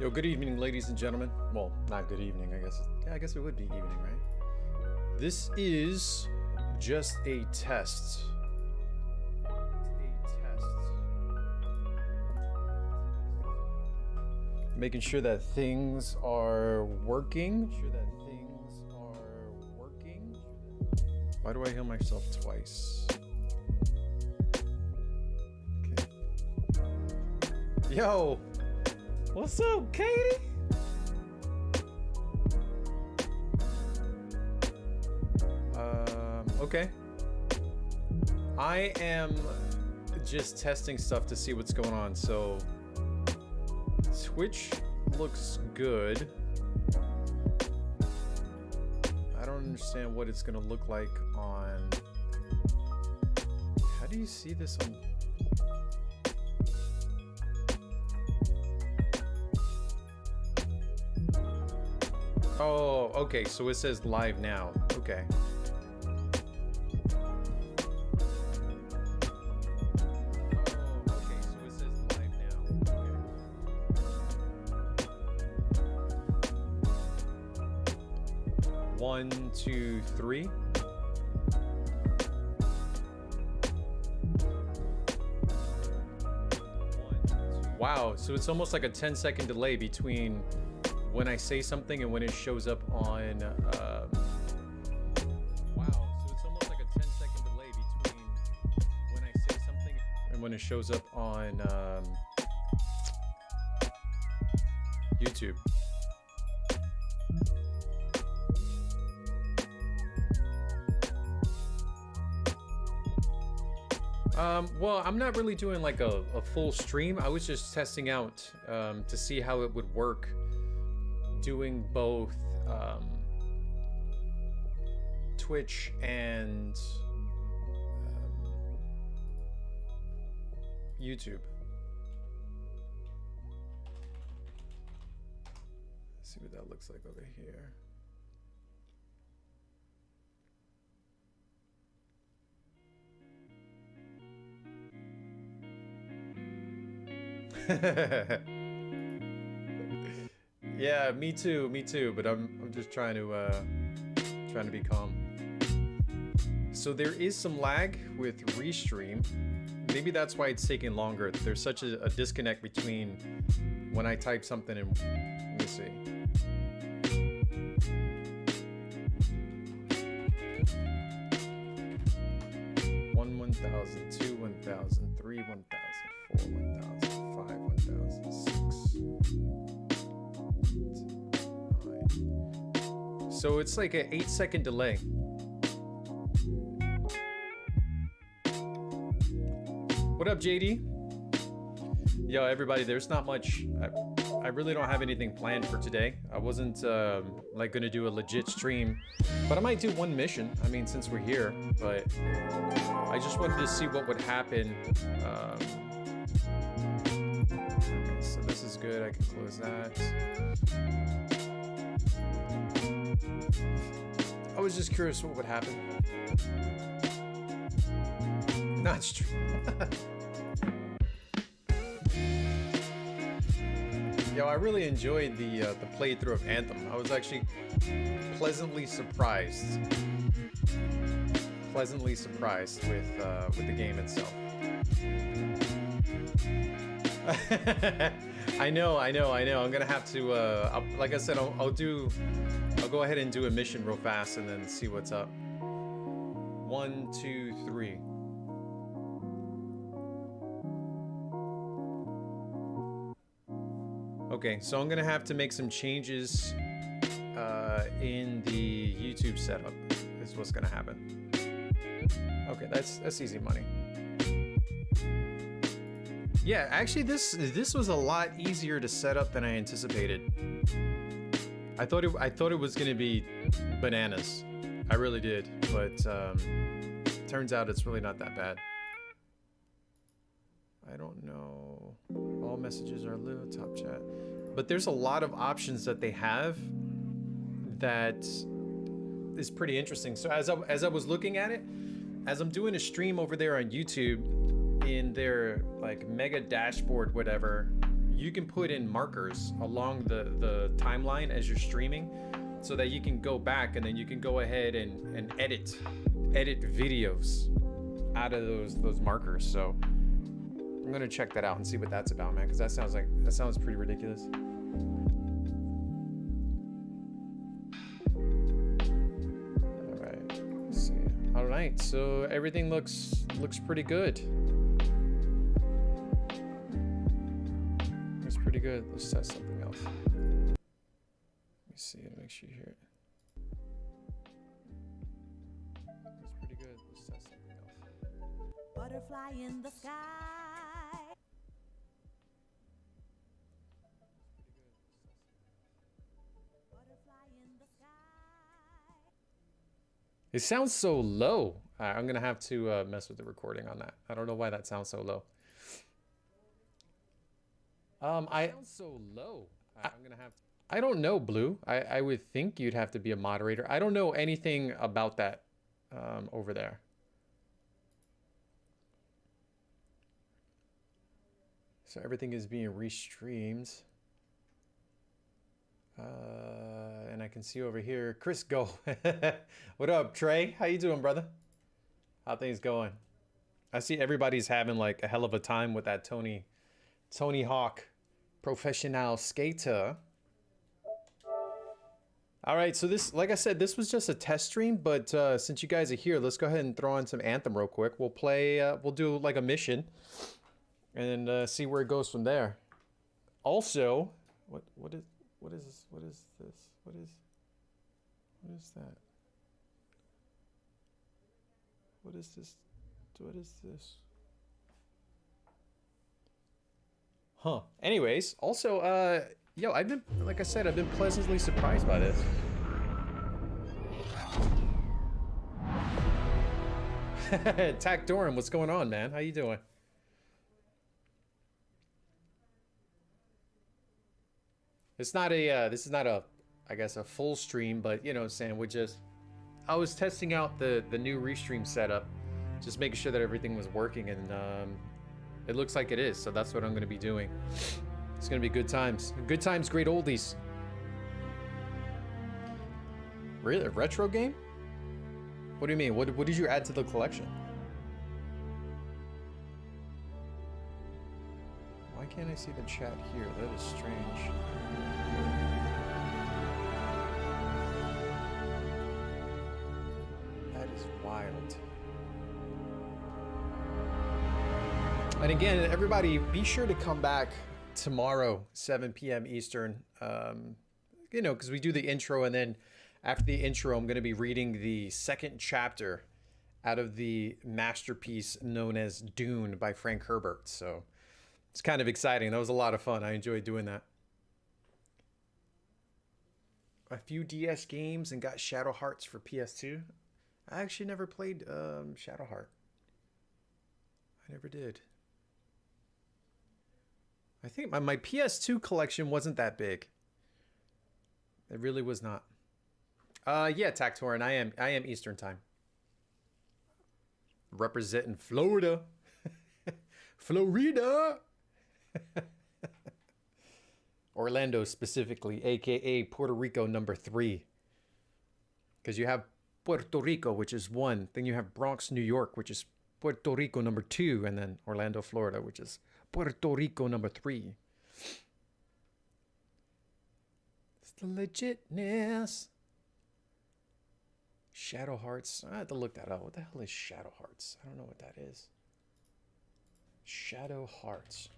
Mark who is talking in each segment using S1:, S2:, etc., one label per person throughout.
S1: Yo, good evening, ladies and gentlemen. Well, not good evening, I guess. Yeah, I guess it would be evening, right? This is just a test. Making sure that things are working. Why do I heal myself twice? Okay. Yo! What's up, Katie? Okay. I am just testing stuff to see what's going on, so Twitch looks good. I don't understand what it's gonna look like on... How do you see this on... Oh, okay, so it says live now. Okay. One, two, three. Wow, so it's almost like a 10-second delay between when I say something and when it shows up on wow, so it's almost like a 10-second delay between when I say something and when it shows up on YouTube. Well, I'm not really doing like a full stream. I was just testing out to see how it would work doing both Twitch and YouTube. Let's see what that looks like over here. Yeah, me too, but I'm just trying to be calm. So there is some lag with Restream. Maybe that's why it's taking longer. There's such a disconnect between when I type something and let me see. One 1,000, 2 1,000, 3 1,000, 4 1,000, 5 1,000, 6 9. So it's like an 8-second delay. What up, JD? Yo, everybody, there's not much. I really don't have anything planned for today. I wasn't like gonna do a legit stream, but I might do one mission. I mean, since we're here, but I just wanted to see what would happen. Okay, so this is good. I can close that. I was just curious what would happen. Not true. Yo, I really enjoyed the playthrough of Anthem. I was actually pleasantly surprised with the game itself. I know. I'm gonna have to. Like I said, I'll go ahead and do a mission real fast and then see what's up. 1, 2, 3. Okay, so I'm gonna have to make some changes in the YouTube setup. Is what's gonna happen. Okay, that's easy money. Yeah, actually, this was a lot easier to set up than I anticipated. I thought it was gonna be bananas. I really did, but turns out it's really not that bad. I don't know. All messages are little top chat, but there's a lot of options that they have that is pretty interesting. So as I was looking at it, as I'm doing a stream over there on YouTube in their like mega dashboard, whatever, you can put in markers along the timeline as you're streaming, so that you can go back and then you can go ahead and edit videos out of those markers. So I'm gonna check that out and see what that's about, man, because that sounds pretty ridiculous. All right, let's see. All right, so everything looks pretty good. Looks pretty good. Let's test something else. Let me see and make sure you hear it. Looks pretty good. Let's test something else.
S2: Butterfly in the sky.
S1: It sounds so low. I'm gonna have to mess with the recording on that. I don't know why that sounds so low. It sounds so low. I'm gonna have to. I don't know, Blue. I would think you'd have to be a moderator. I don't know anything about that over there. So everything is being restreamed. And I can see over here, Chris Go. What up, Trey? How you doing, brother? How things going? I see everybody's having like a hell of a time with that Tony Hawk professional skater. All right, so this, like I said, this was just a test stream, but since you guys are here, let's go ahead and throw on some Anthem real quick. We'll play, we'll do like a mission and see where it goes from there. Also, what is this? What is this? What is that? What is this? What is this? Huh. Anyways, also, yo, like I said, I've been pleasantly surprised by this. Tack Doran, what's going on, man? How you doing? It's not a, this is not a, I guess, a full stream, but you know what I'm saying, I was testing out the new restream setup, just making sure that everything was working, and it looks like it is, so that's what I'm going to be doing. It's going to be good times. Good times, great oldies. Really? A retro game? What do you mean? What did you add to the collection? Why can't I see the chat here? That is strange. That is wild. And again, everybody, be sure to come back tomorrow, 7 p.m. Eastern. You know, because we do the intro, and then after the intro, I'm going to be reading the second chapter out of the masterpiece known as Dune by Frank Herbert. So it's kind of exciting. That was a lot of fun. I enjoyed doing that. A few DS games and got Shadow Hearts for PS2. I actually never played Shadow Heart. I never did. I think my PS2 collection wasn't that big. It really was not. Yeah, Tactoran, I am Eastern time. Representing Florida. Florida. Orlando specifically, aka Puerto Rico #3. Because you have Puerto Rico, which is 1. Then you have Bronx, New York, which is Puerto Rico #2, and then Orlando, Florida, which is Puerto Rico #3. It's the legitness. Shadow Hearts. I have to look that up. What the hell is Shadow Hearts? I don't know what that is. Shadow Hearts.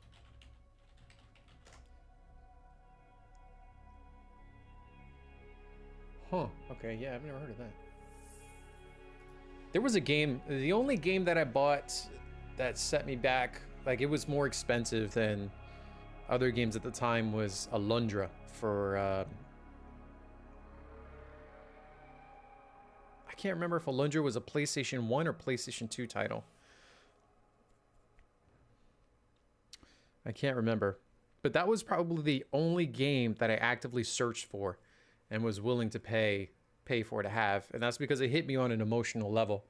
S1: Huh. Okay, yeah, I've never heard of that. There was a game, the only game that I bought that set me back, like it was more expensive than other games at the time, was Alundra for, I can't remember if Alundra was a PlayStation 1 or PlayStation 2 title. I can't remember. But that was probably the only game that I actively searched for and was willing to pay for to have. And that's because it hit me on an emotional level.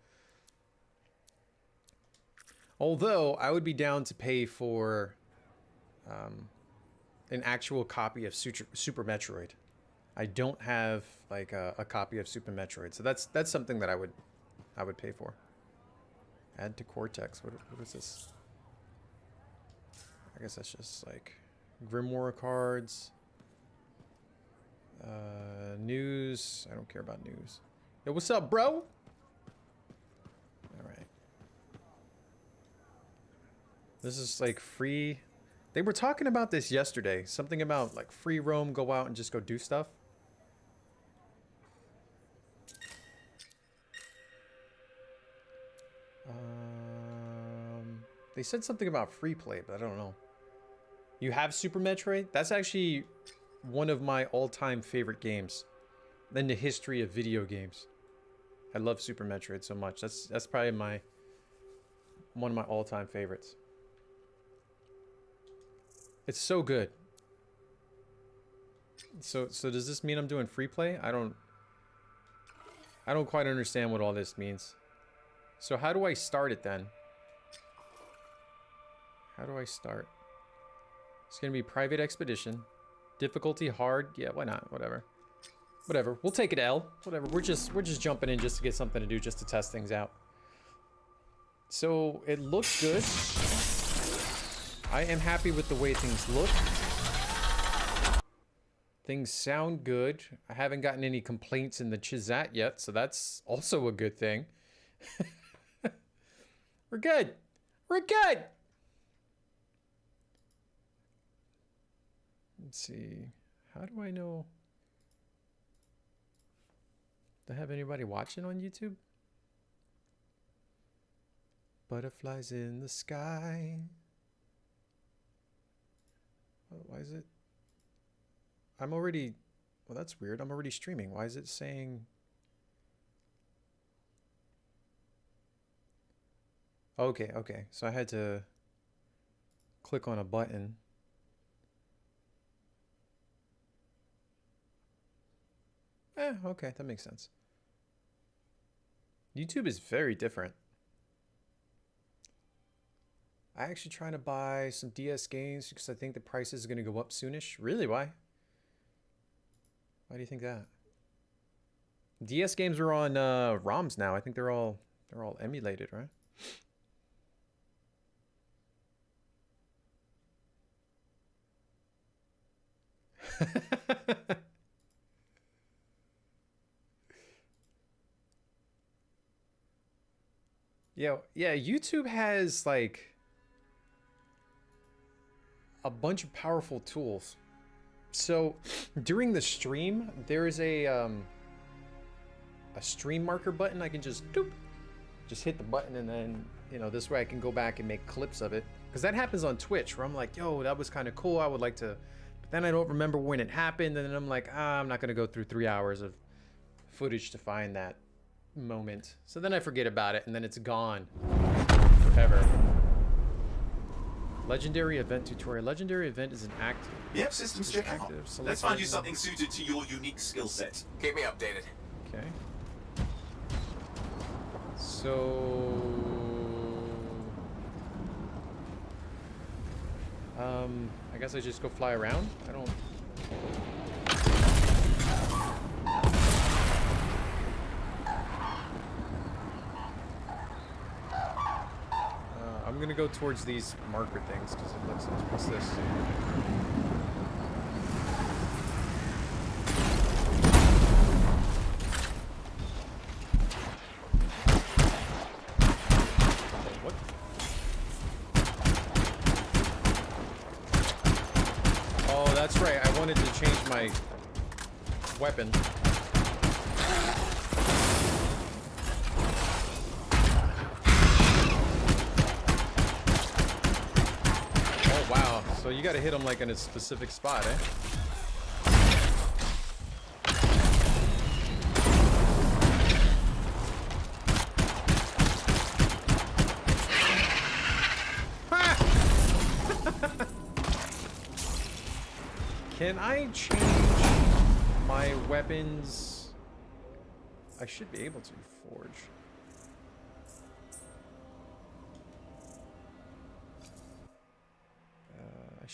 S1: Although I would be down to pay for an actual copy of Super Metroid. I don't have like a copy of Super Metroid, so that's something that I would pay for. Add to Cortex. What is this? I guess that's just like Grimoire cards. News. I don't care about news. Yo, what's up, bro? All right. This is like free. They were talking about this yesterday. Something about like free roam, go out and just go do stuff. They said something about free play, but I don't know. You have Super Metroid? That's actually one of my all-time favorite games in the history of video games. I love Super Metroid so much. That's probably one of my all-time favorites. It's so good. So does this mean I'm doing free play? I don't quite understand what all this means. So how do I start it then? How do I start? It's gonna be private expedition. Difficulty hard. Yeah, why not? Whatever. Whatever. We'll take it L. Whatever. We're just jumping in just to get something to do, just to test things out. So it looks good. I am happy with the way things look. Things sound good. I haven't gotten any complaints in the chat yet, so that's also a good thing. We're good. We're good. Let's see. How do I know? Do I have anybody watching on YouTube? Butterflies in the sky. Why is it? I'm already... Well, that's weird. I'm already streaming. Why is it saying... Okay, okay. So I had to click on a button. Okay, that makes sense. YouTube is very different. I actually trying to buy some DS games because I think the price is going to go up soonish. Really? Why? Why do you think that? DS games are on ROMs now. I think they're all emulated, right? Yeah, YouTube has like a bunch of powerful tools. So during the stream, there is a stream marker button. I can just hit the button, and then, you know, this way I can go back and make clips of it. Because that happens on Twitch, where I'm like, yo, that was kind of cool. I would like to, but then I don't remember when it happened, and then I'm like, I'm not gonna go through 3 hours of footage to find that moment. So then I forget about it, and then it's gone forever. Legendary event tutorial. Legendary event is an active.
S2: Yep, systems check out. Let's find you something suited to your unique skill set. Keep me updated.
S1: Okay. So I guess I just go fly around. I don't. I'm gonna go towards these marker things because it looks nice. What's this? What? Oh, that's right. I wanted to change my weapon. Wow, so you gotta hit him like in a specific spot, eh? Can I change my weapons? I should be able to forge.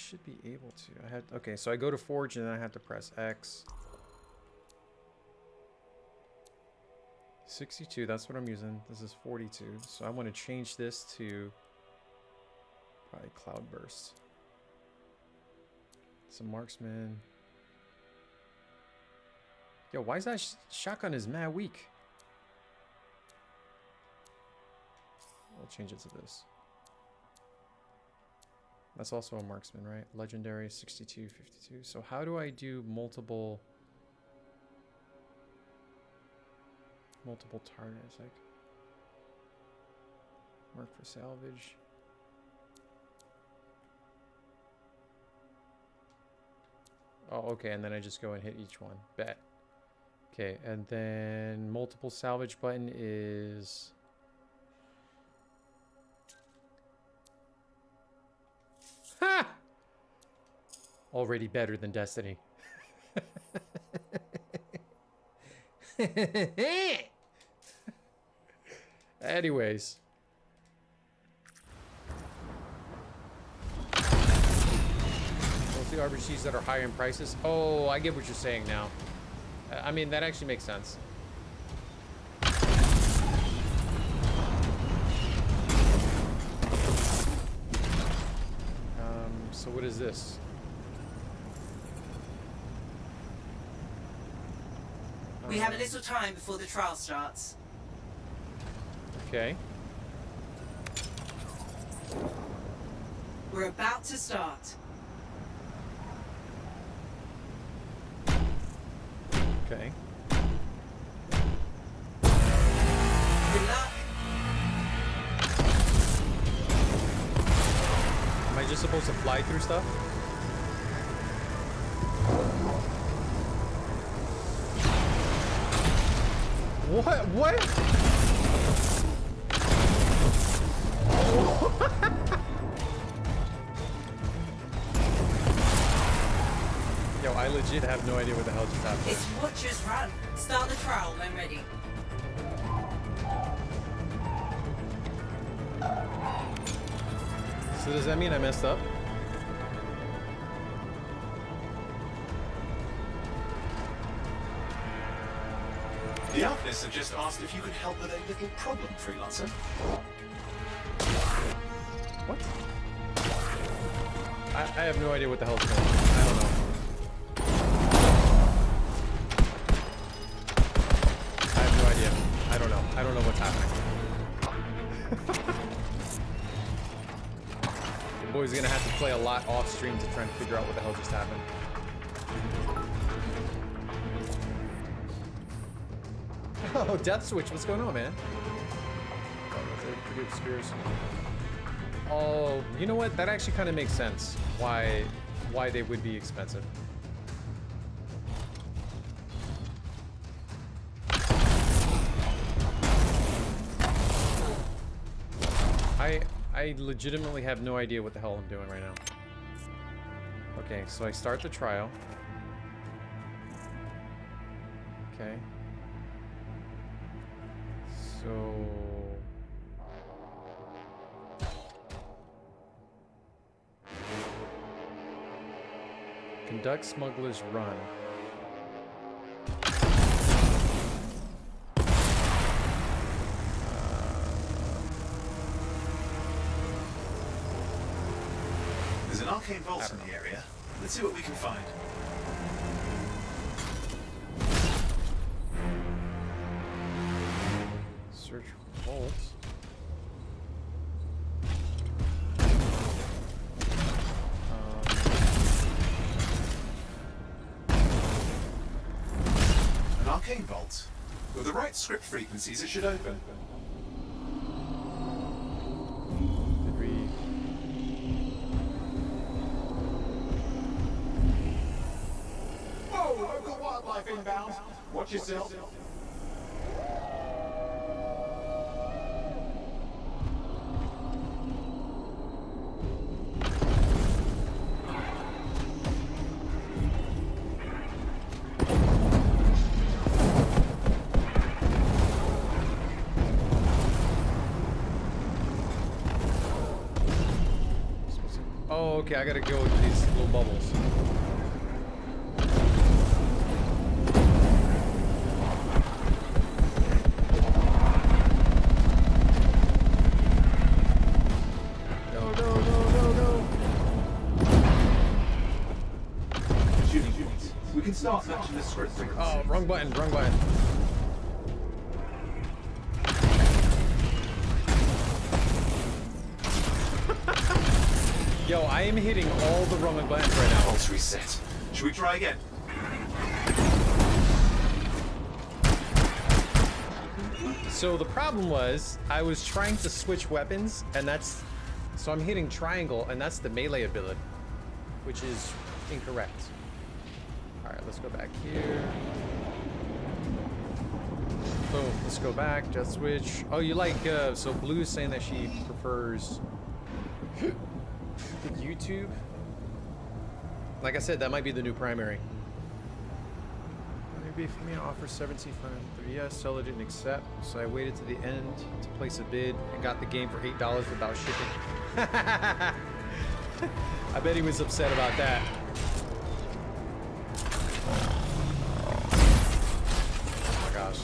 S1: should be able to. I had okay, so I go to forge and then I have to press X. 62, that's what I'm using. This is 42. So I want to change this to probably cloudburst. Some marksman. Yo, why is that shotgun is mad weak? I'll change it to this. That's also a marksman, right? Legendary 62, 52. So how do I do multiple targets? Like mark for salvage. Oh, okay, and then I just go and hit each one. Bet. Okay, and then multiple salvage button is ha! Already better than Destiny. Anyways. Mostly RPGs that are higher in prices. Oh, I get what you're saying now. I mean, that actually makes sense. So what is this?
S3: We have a little time before the trial starts.
S1: Okay.
S3: We're about to start.
S1: Okay.
S3: Good luck.
S1: Am I just supposed to fly through stuff? What? What? Yo, I legit have no idea what the hell just happened.
S3: It's Watcher's Run. Start the trial when ready.
S1: So does that mean I messed up?
S2: The Alchemists have just asked if you could help with a little problem, Freelancer.
S1: What? I have no idea what the hell's going on. I don't know. I have no idea. I don't know. I don't know what's happening. The boy's gonna have to play a lot off stream to try and figure out what the hell just happened. Oh, Death Switch, what's going on, man? Oh, they're pretty obscure. Oh, you know what? That actually kind of makes sense. Why they would be expensive. I legitimately have no idea what the hell I'm doing right now. Okay, so I start the trial. Okay. So... Conduct Smuggler's Run.
S2: There's an arcane vault in the area. Let's see what we can find.
S1: Search for vaults.
S2: An arcane vault. With the right script frequencies, it should open.
S1: Did we...
S2: Whoa, local wildlife inbound. Watch yourself.
S1: Oh, okay, I gotta go with these little bubbles. No, no, no, no, no.
S2: Shooting points. We can start matching the script frequency.
S1: Oh, wrong button, wrong button. Yo, I am hitting all the wrong buttons right now.
S2: Pulse reset. Should we try again?
S1: So the problem was, I was trying to switch weapons, and that's... So I'm hitting triangle, and that's the melee ability, which is incorrect. Alright, let's go back here. Boom, let's go back, just switch. Oh, you like, so Blue's saying that she prefers YouTube. Like I said, that might be the new primary. Maybe for me, I offer 17 yes, seller didn't accept, so I waited to the end to place a bid and got the game for $8 without shipping. I bet he was upset about that. Oh my gosh.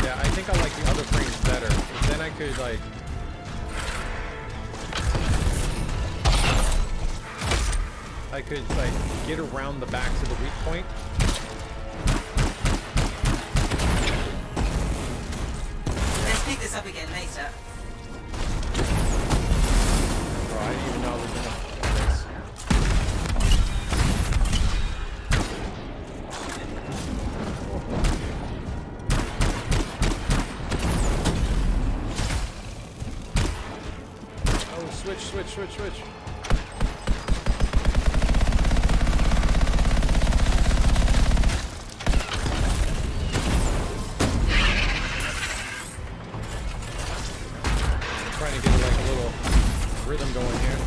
S1: Yeah, I think I like the other frames better. But then I could like... I could like get around the back to the weak point.
S3: Let's pick this up again later.
S1: Oh, I didn't even know I was gonna do this. Oh, switch. Trying to get like a little rhythm going here.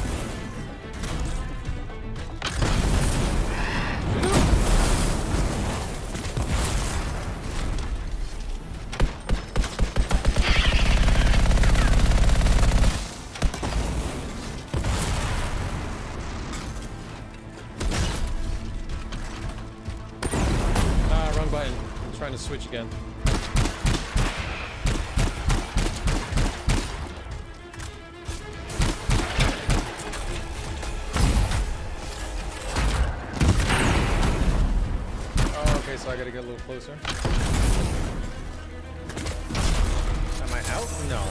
S1: Ah, wrong button. I'm trying to switch again. So I gotta get a little closer. Am I out? No.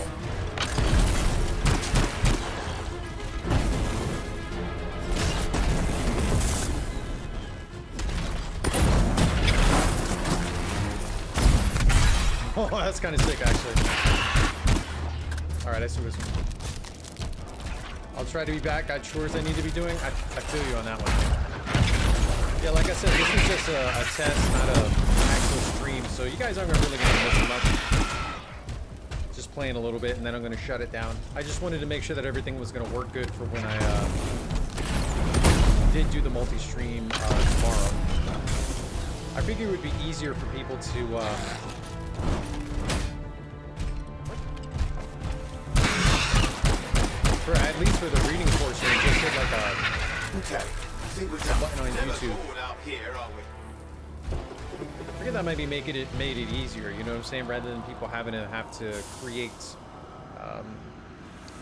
S1: Oh, that's kind of sick, actually. Alright, I see this one. I'll try to be back. Got chores I need to be doing. I feel you on that one. Yeah, like I said, this is just a test, not an actual stream, so you guys aren't really going to miss much. Just playing a little bit, and then I'm going to shut it down. I just wanted to make sure that everything was going to work good for when I did do the multi-stream tomorrow. I figured it would be easier for people to... for at least for the reading portion, just hit like a...
S2: Okay. I think we're done.
S1: Button on
S2: Never
S1: YouTube.
S2: forward out here, are we?
S1: I figured that might be made it easier, you know what I'm saying, rather than people having to create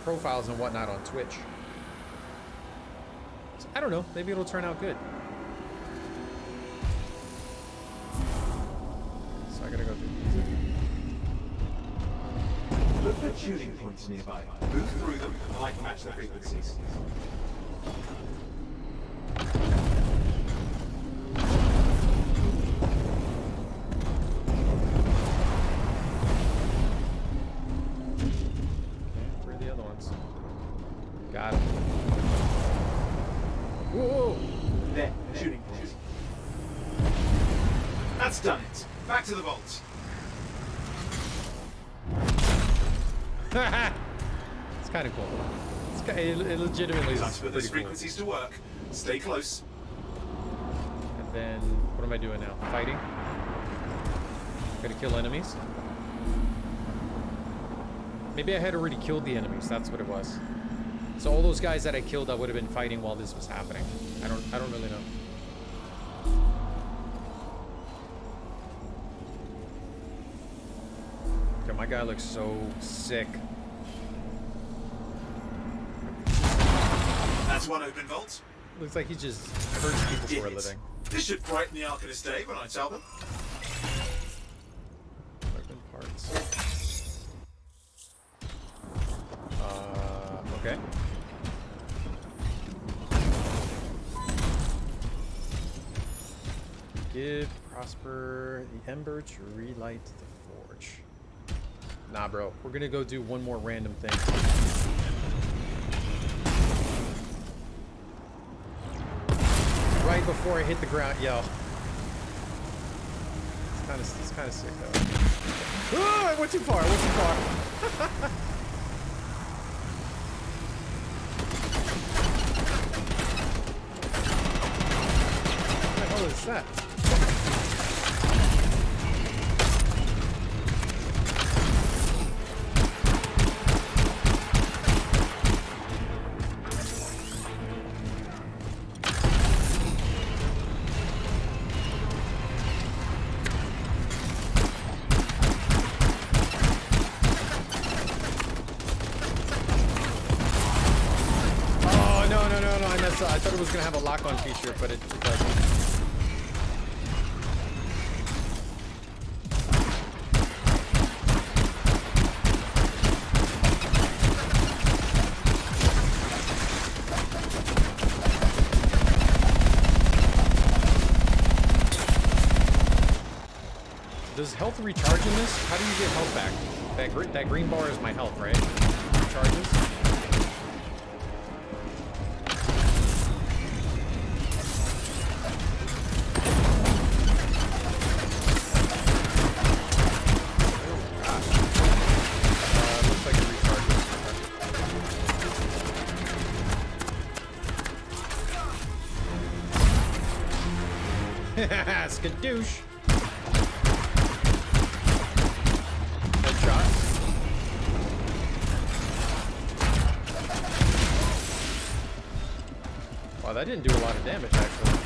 S1: profiles and whatnot on Twitch. So, I don't know, maybe it'll turn out good. So I gotta go through these.
S2: Look for tuning points nearby. Move through them, and I can match the frequencies.
S1: Where are the other ones? Got it. Whoa!
S2: There, shooting point. That's done it. Back to the vault.
S1: It's kind of cool. It's It legitimately
S2: Time
S1: is
S2: to put
S1: pretty
S2: those
S1: cool.
S2: frequencies to work. Stay close.
S1: And then, what am I doing now? Fighting? Gotta kill enemies? Maybe I had already killed the enemies, that's what it was. So all those guys that I killed, I would have been fighting while this was happening. I don't really know. Okay, my guy looks so sick.
S2: That's one open vault.
S1: Looks like he just hurts people for a
S2: Idiots.
S1: living.
S2: This should brighten the Arcanist day when I tell them.
S1: Weapon parts. Okay. Give Prosper the Ember to relight the forge. Nah, bro. We're gonna go do one more random thing. Right before I hit the ground, yo. It's kind of sick though. Oh, I went too far. I went too far. What the hell is that? I thought it was going to have a lock-on feature, but it doesn't. Does health recharge in this? How do you get health back? That green bar is my health, right? Recharges? Skadoosh. Headshots. Wow, that didn't do a lot of damage, actually.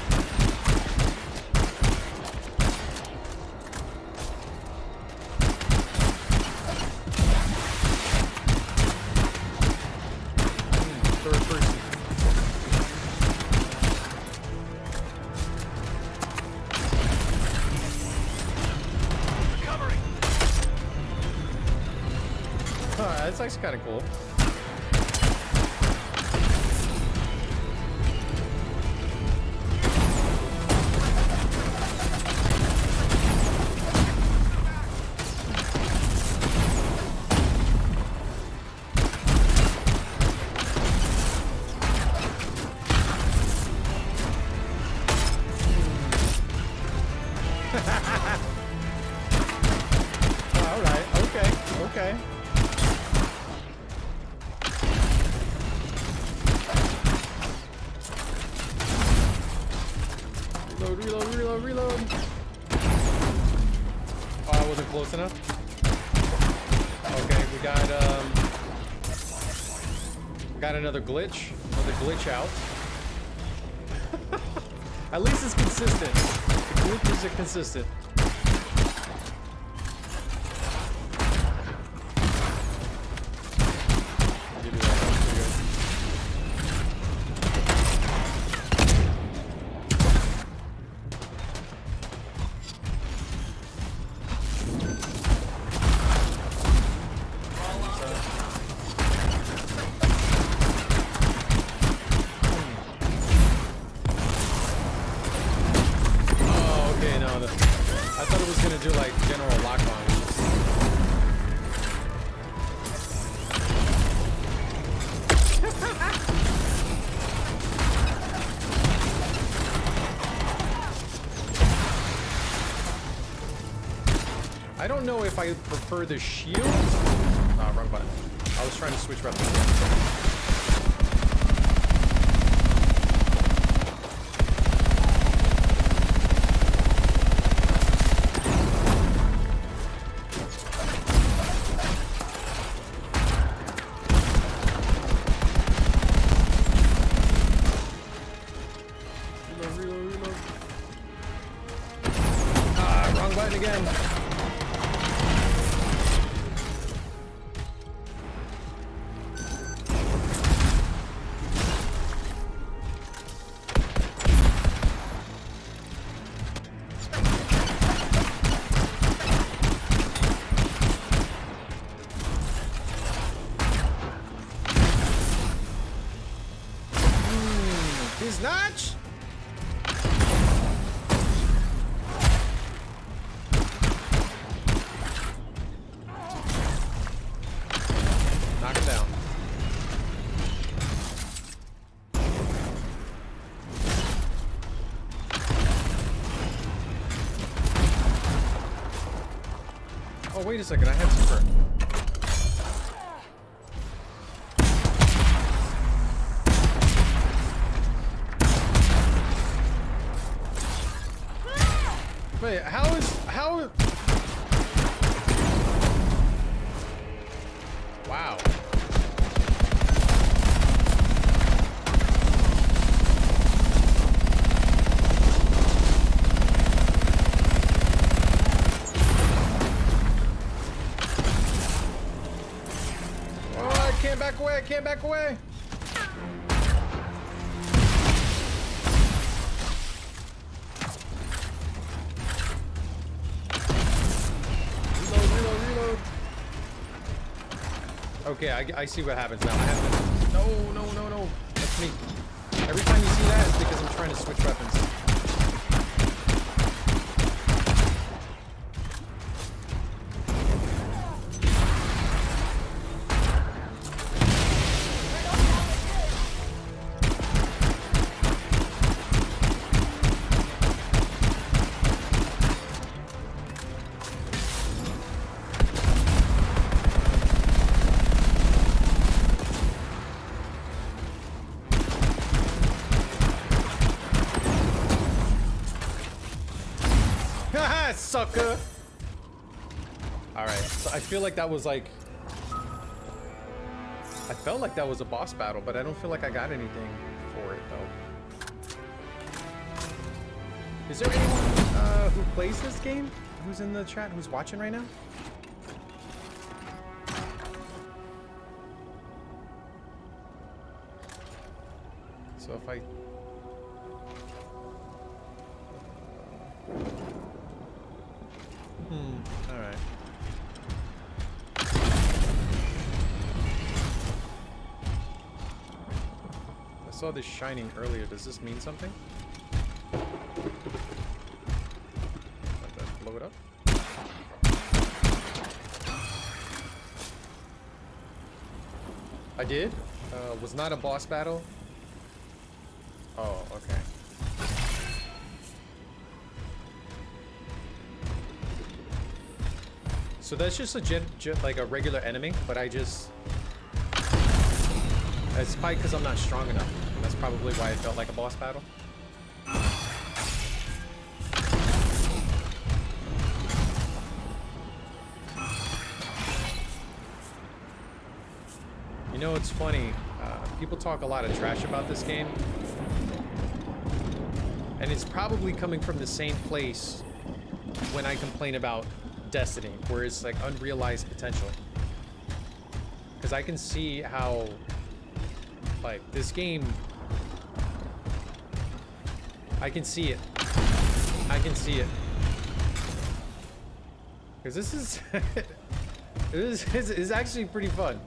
S1: Third person. That's actually kind of cool. All right. Okay. Okay. Reload. Oh, I wasn't close enough. Okay, we got another glitch. Another glitch out. At least it's consistent. The glitches are consistent. I thought it was gonna do like general lock-on. I don't know if I prefer the shield. Wrong button. I was trying to switch weapons. Notch! Knock him down. Oh, wait a second, I have super. Wait, how? Wow. Oh, I can't back away, I can't back away. Reload. Okay, I see what happens now. I have to... No. That's me. Every time you see that, it's because I'm trying to switch weapons. Sucker! Alright, so I feel like that was like... I felt like that was a boss battle, but I don't feel like I got anything for it, though. Is there anyone who plays this game? Who's in the chat? Who's watching right now? So if I... Alright. I saw this shining earlier. Does this mean something? Blow it up? I did? Was not a boss battle? Oh, okay. So that's just a like a regular enemy, but I just... It's probably because I'm not strong enough. That's probably why it felt like a boss battle. You know, it's funny. People talk a lot of trash about this game. And it's probably coming from the same place when I complain about Destiny, where it's like unrealized potential. Because I can see how, like, this game, I can see it. Because this is, this is actually pretty fun.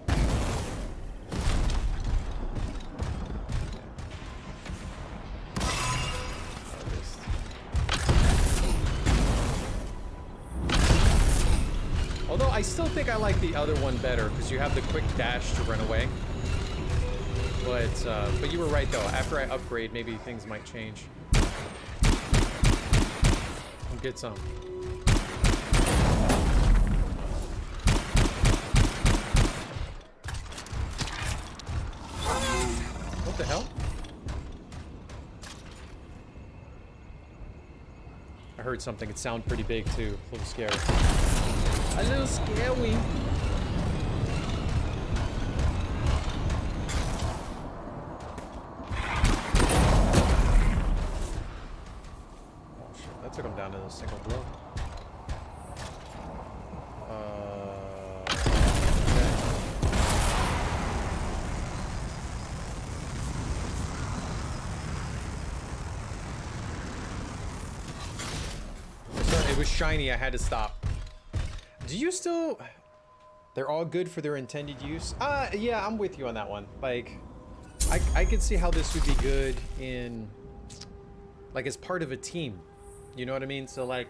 S1: Although I still think I like the other one better because you have the quick dash to run away. But you were right though. After I upgrade, maybe things might change. I'll get some. What the hell? I heard something. It sounded pretty big too. A little scary. A little scary. Oh shit, that took him down to a single blow. Okay. It was shiny, I had to stop. Do you still... They're all good for their intended use? Yeah, I'm with you on that one. Like, I could see how this would be good in, like, as part of a team. You know what I mean? So, like,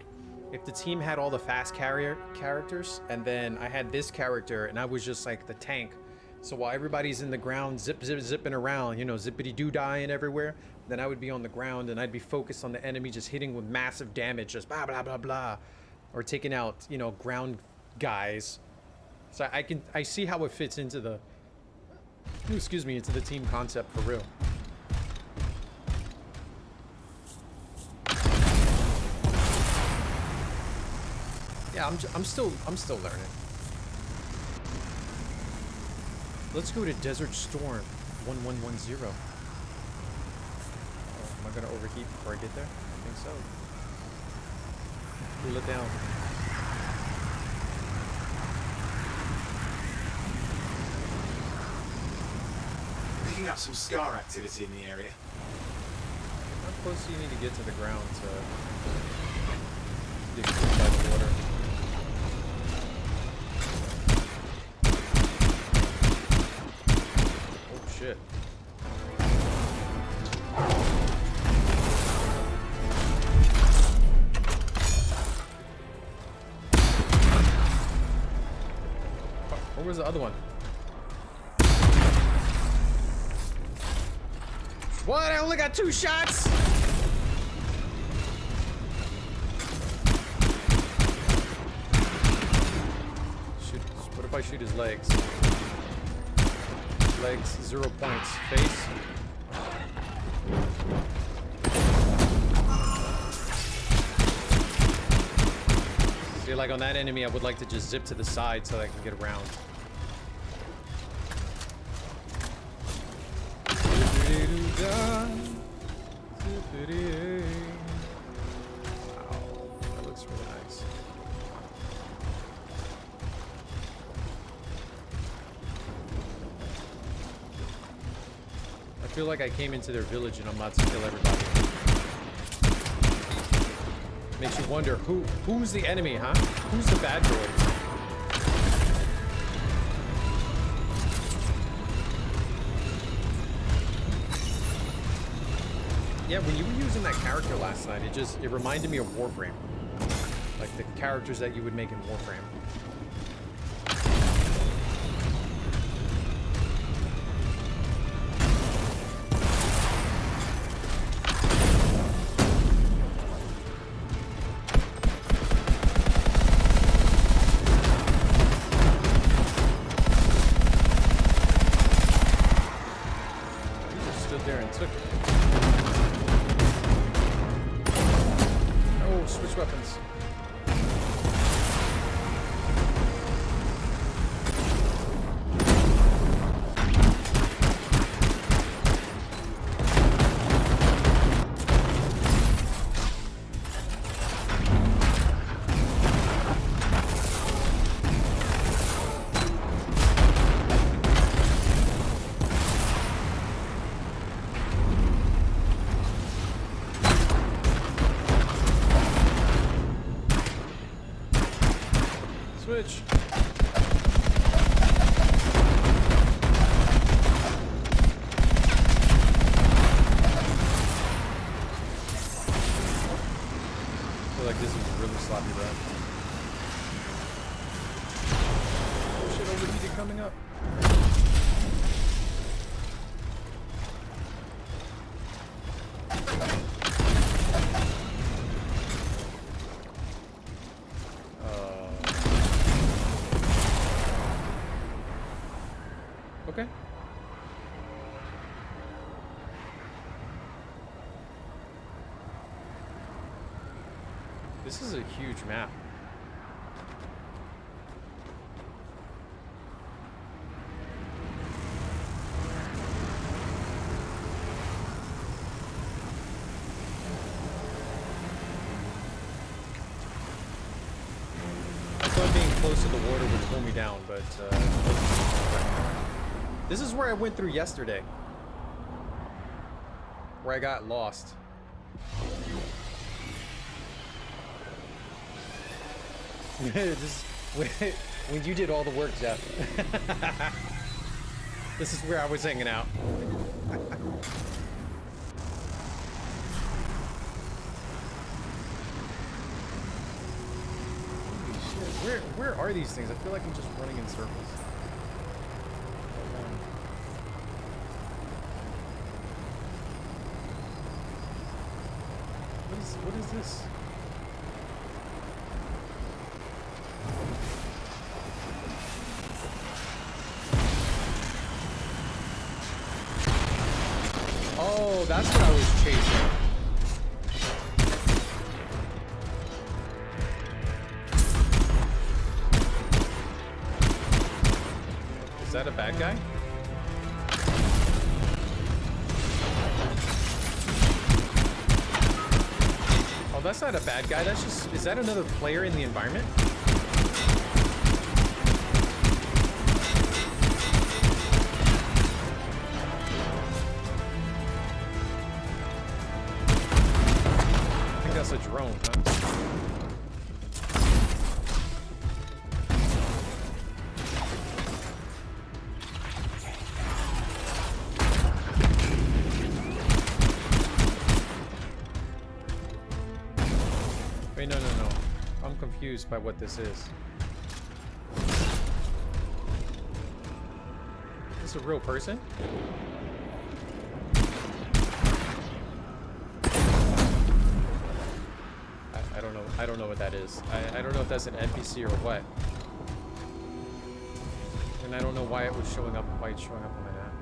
S1: if the team had all the fast characters, and then I had this character, and I was just, like, the tank. So while everybody's in the ground, zipping around, you know, zippity-doo-dying everywhere, then I would be on the ground, and I'd be focused on the enemy, just hitting with massive damage, just blah, blah, blah, blah. Or taking out, you know, ground guys. So I see how it fits into the, excuse me, into the team concept for real. Yeah, I'm still learning. Let's go to Desert Storm 1110. Oh, am I gonna overheat before I get there? I think so. Cool it down.
S2: Picking up some scar activity in the area.
S1: How close do you need to get to the ground to get killed by the water? Oh shit. Where was the other one? What? I only got 2 shots? Shoot. What if I shoot his legs? Legs, 0 points. Face. See, like on that enemy, I would like to just zip to the side so I can get around. Wow, that looks really nice. I feel like I came into their village and I'm about to kill everybody. Makes you wonder who's the enemy, huh? Who's the bad boy? Yeah, when you were using that character last night, it reminded me of Warframe. Like the characters that you would make in Warframe. You just stood there and took it. Switch weapons. Switch. I feel like this is a really sloppy run. Oh shit, overheated coming up. Okay. This is a huge map. I thought being close to the water would pull me down, but this is where I went through yesterday. Where I got lost. Just when you did all the work, Jeff. This is where I was hanging out. shit. Where are these things? I feel like I'm just running in circles. What is this? Oh, that's what I was chasing. Is that a bad guy? Oh, that's not a bad guy. That's just... Is that another player in the environment? I think that's a drone, huh? Wait, no. I'm confused by what this is. Is this a real person? I don't know. I don't know what that is. I don't know if that's an NPC or what. And I don't know why it was showing up. Why it's showing up on my map.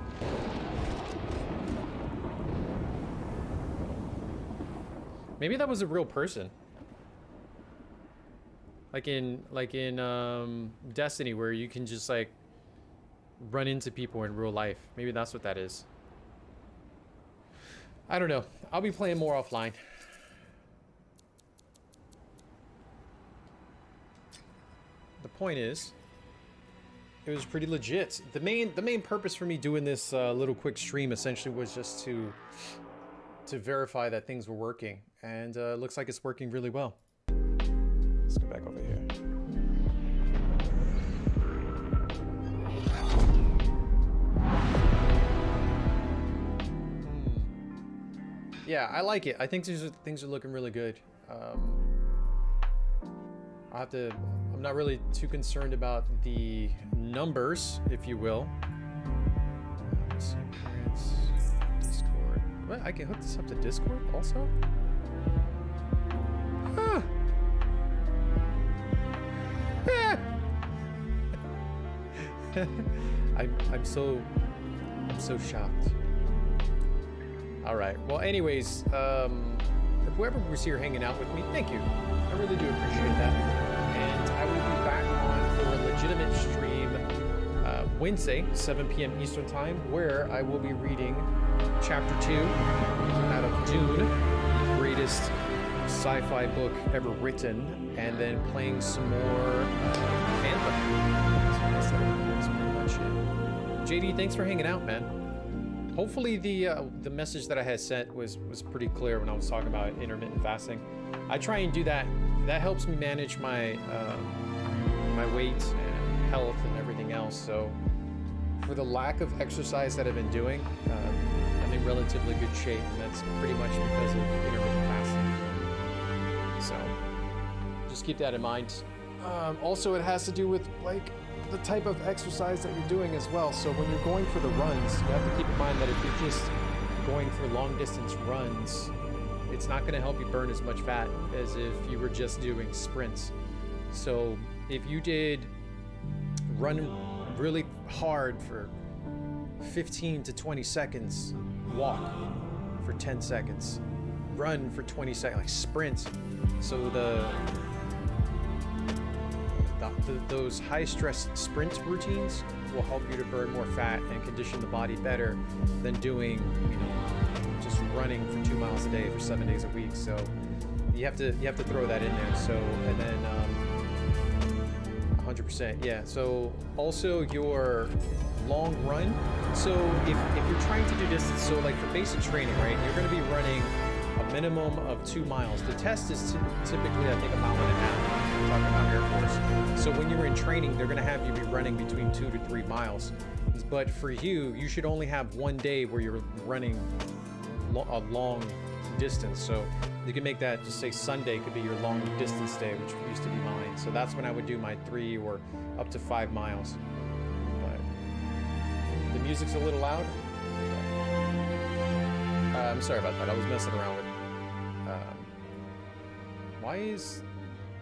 S1: Maybe that was a real person. Like in Destiny, where you can just like run into people in real life. Maybe that's what that is. I don't know. I'll be playing more offline. The point is, it was pretty legit. The main purpose for me doing this little quick stream essentially was just to verify that things were working, and it looks like it's working really well. Let's go back over here. Yeah, I like it. I think things are looking really good. I'm not really too concerned about the numbers, if you will. Discord. What? I can hook this up to Discord also? Huh. I'm so shocked. All right. Well, anyways, whoever was here hanging out with me, thank you. I really do appreciate that. And I will be back on for a legitimate stream Wednesday, 7 p.m. Eastern Time, where I will be reading Chapter 2 out of Dune, the greatest sci-fi book ever written, and then playing some more Anthem. That's pretty much it. JD, thanks for hanging out, man. Hopefully the message that I had sent was pretty clear when I was talking about intermittent fasting. I try and do that. That helps me manage my my weight and health and everything else. So for the lack of exercise that I've been doing, I'm in relatively good shape, and that's pretty much because of intermittent fasting. So just keep that in mind. Also, it has to do with like the type of exercise that you're doing as well. So when you're going for the runs, you have to keep in mind that if you're just going for long distance runs, it's not going to help you burn as much fat as if you were just doing sprints. So if you did run really hard for 15 to 20 seconds, walk for 10 seconds, run for 20 seconds, like sprint. So those high-stress sprint routines will help you to burn more fat and condition the body better than doing, just running for 2 miles a day for 7 days a week. So you have to throw that in there. So, and then 100%, yeah. So also your long run. So if you're trying to do distance, so like for basic training, right, you're going to be running a minimum of 2 miles. The test is typically, I think, a mile and a half. We're talking about Air Force. So when you're in training, they're going to have you be running between 2 to 3 miles. But for you, you should only have one day where you're running a long distance. So you can make that, just say Sunday could be your long distance day, which used to be mine. So that's when I would do my 3 or up to 5 miles. But the music's a little loud. I'm sorry about that. I was messing around with. Why is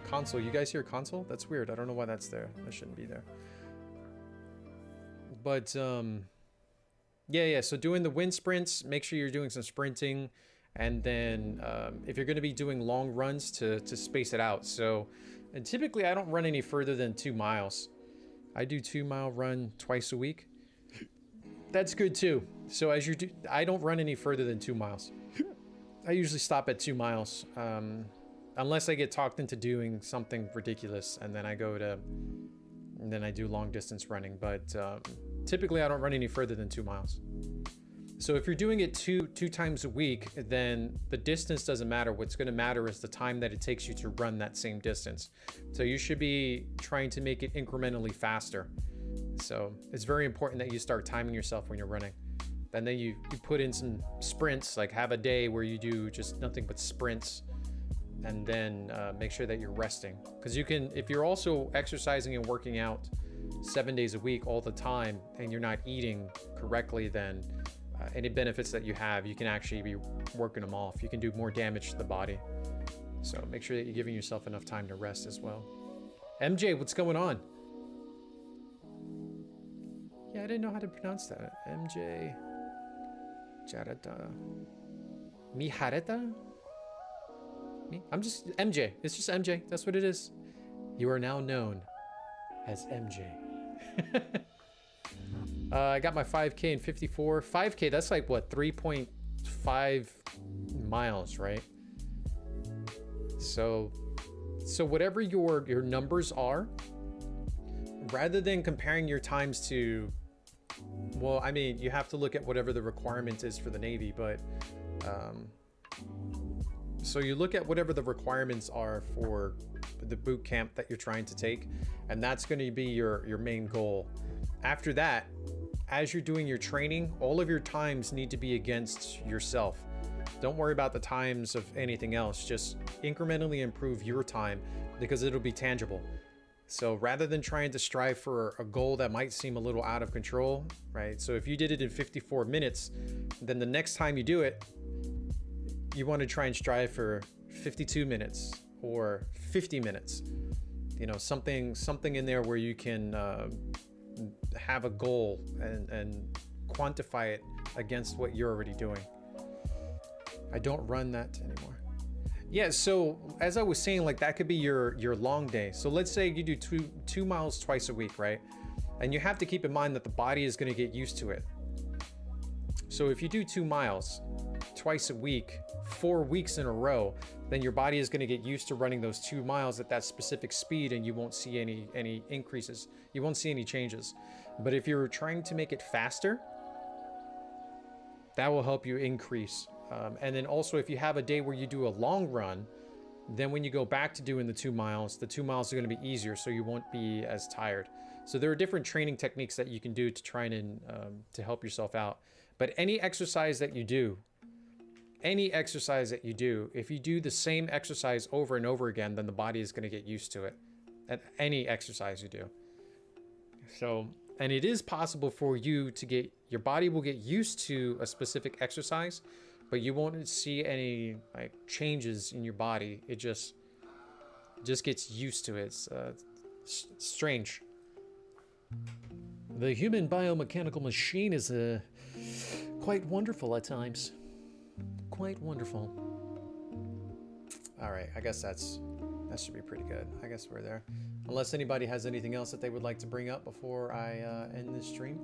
S1: console? You guys hear console? That's weird. I don't know why that's there. That shouldn't be there. But yeah. So doing the wind sprints, make sure you're doing some sprinting, and then if you're going to be doing long runs, to space it out. So, and typically I don't run any further than 2 miles. I do 2-mile run twice a week. That's good too. So as you do, I don't run any further than 2 miles. I usually stop at 2 miles, unless I get talked into doing something ridiculous, and then I do long distance running. But typically I don't run any further than 2 miles. So if you're doing it two times a week, then the distance doesn't matter. What's going to matter is the time that it takes you to run that same distance. So you should be trying to make it incrementally faster. So it's very important that you start timing yourself when you're running. And then you put in some sprints, like have a day where you do just nothing but sprints, and then make sure that you're resting. Because you can, if you're also exercising and working out 7 days a week all the time, and you're not eating correctly, then any benefits that you have, you can actually be working them off. You can do more damage to the body. So make sure that you're giving yourself enough time to rest as well. MJ, what's going on? Yeah, I didn't know how to pronounce that. MJ Jarata. Mihareta? I'm just MJ. It's just MJ. That's what it is. You are now known as MJ. I got my 5K in 54. 5K, that's like what, 3.5 miles, right? So whatever your numbers are, rather than comparing your times to, well, I mean, you have to look at whatever the requirement is for the Navy, but so you look at whatever the requirements are for the boot camp that you're trying to take, and that's going to be your main goal. After that, as you're doing your training, all of your times need to be against yourself. Don't worry about the times of anything else. Just incrementally improve your time, because it'll be tangible. So rather than trying to strive for a goal that might seem a little out of control, right? So if you did it in 54 minutes, then the next time you do it, you want to try and strive for 52 minutes or 50 minutes. You know, something in there where you can have a goal and quantify it against what you're already doing. I don't run that anymore. Yeah, so as I was saying, like that could be your long day. So let's say you do two miles twice a week, right? And you have to keep in mind that the body is going to get used to it. So if you do 2 miles twice a week, 4 weeks in a row, then your body is going to get used to running those 2 miles at that specific speed, and you won't see any increases. You won't see any changes. But if you're trying to make it faster, that will help you increase. And then also, if you have a day where you do a long run, then when you go back to doing the 2 miles are going to be easier, so you won't be as tired. So there are different training techniques that you can do to try and to help yourself out. But any exercise that you do, if you do the same exercise over and over again, then the body is going to get used to it. At any exercise you do. So, and it is possible for you to your body will get used to a specific exercise, but you won't see any like changes in your body. It just gets used to it. It's strange. The human biomechanical machine is quite wonderful at times. Quite wonderful. All right, I guess that should be pretty good. I guess we're there. Unless anybody has anything else that they would like to bring up before I end this stream.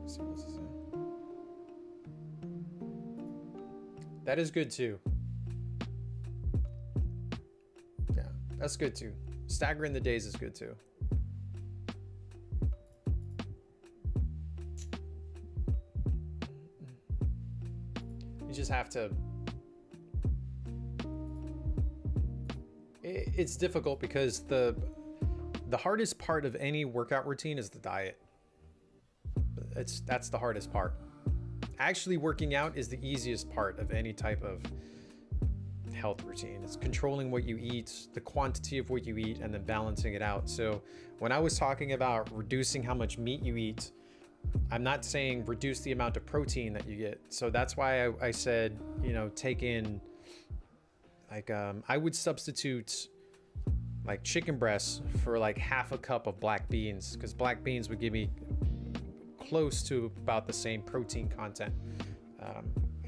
S1: Let's see what's this in. That is good too. Yeah, that's good too. Staggering the days is good too. You just have to. It's difficult because the The hardest part of any workout routine is the diet. That's the hardest part. Actually working out is the easiest part of any type of health routine. It's controlling what you eat, the quantity of what you eat, and then balancing it out. So when I was talking about reducing how much meat you eat, I'm not saying reduce the amount of protein that you get. So that's why I said, you know, take in like I would substitute like chicken breasts for like half a cup of black beans, because black beans would give me close to about the same protein content.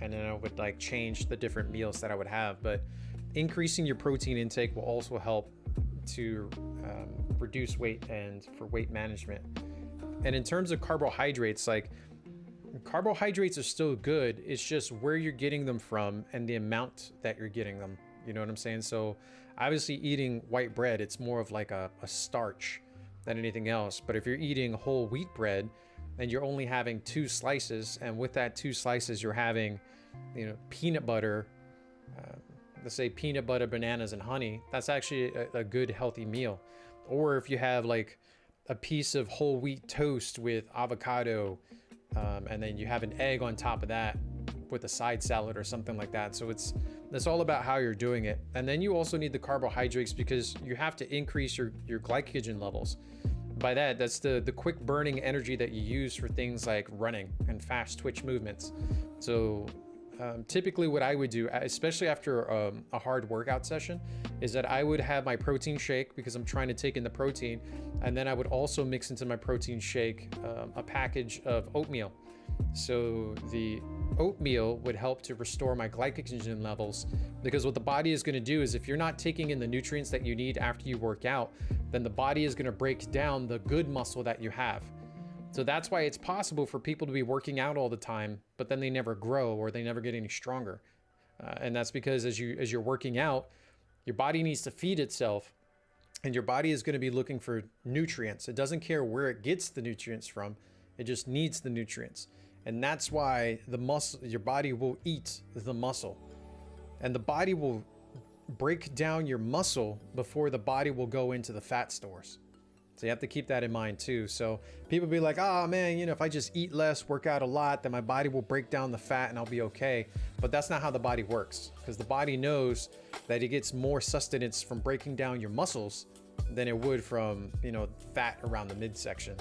S1: And then I would like change the different meals that I would have. But increasing your protein intake will also help to reduce weight and for weight management. And in terms of carbohydrates, like carbohydrates are still good. It's just where you're getting them from and the amount that you're getting them. You know what I'm saying? So obviously eating white bread, it's more of like a starch than anything else. But if you're eating whole wheat bread and you're only having 2 slices, and with that 2 slices, you're having, you know, peanut butter, let's say peanut butter, bananas, and honey, that's actually a good healthy meal. Or if you have like a piece of whole wheat toast with avocado, and then you have an egg on top of that with a side salad or something like that. So that's all about how you're doing it. And then you also need the carbohydrates because you have to increase your glycogen levels. By that, that's the quick burning energy that you use for things like running and fast twitch movements. So typically what I would do, especially after a hard workout session, is that I would have my protein shake because I'm trying to take in the protein. And then I would also mix into my protein shake a package of oatmeal. So the oatmeal would help to restore my glycogen levels, because what the body is going to do is if you're not taking in the nutrients that you need after you work out, then the body is going to break down the good muscle that you have. So that's why it's possible for people to be working out all the time, but then they never grow or they never get any stronger. And that's because as you're working out, your body needs to feed itself, and your body is going to be looking for nutrients. It doesn't care where it gets the nutrients from. It just needs the nutrients. And that's why your body will eat the muscle, and the body will break down your muscle before the body will go into the fat stores. So you have to keep that in mind too. So people be like, oh man, you know, if I just eat less, work out a lot, then my body will break down the fat and I'll be okay. But that's not how the body works, because the body knows that it gets more sustenance from breaking down your muscles than it would from, you know, fat around the midsection.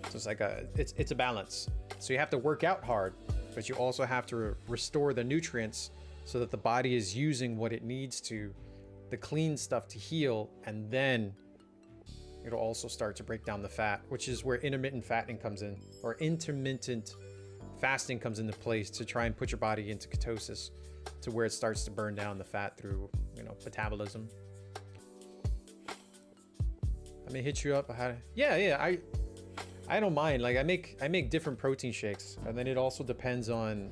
S1: So it's like it's a balance. So you have to work out hard, but you also have to restore the nutrients so that the body is using what it needs to, the clean stuff to heal, and then it'll also start to break down the fat, which is where intermittent fasting comes in, or intermittent fasting comes into place to try and put your body into ketosis, to where it starts to burn down the fat through, you know, metabolism. I may hit you up. I don't mind. Like I make different protein shakes, and then it also depends on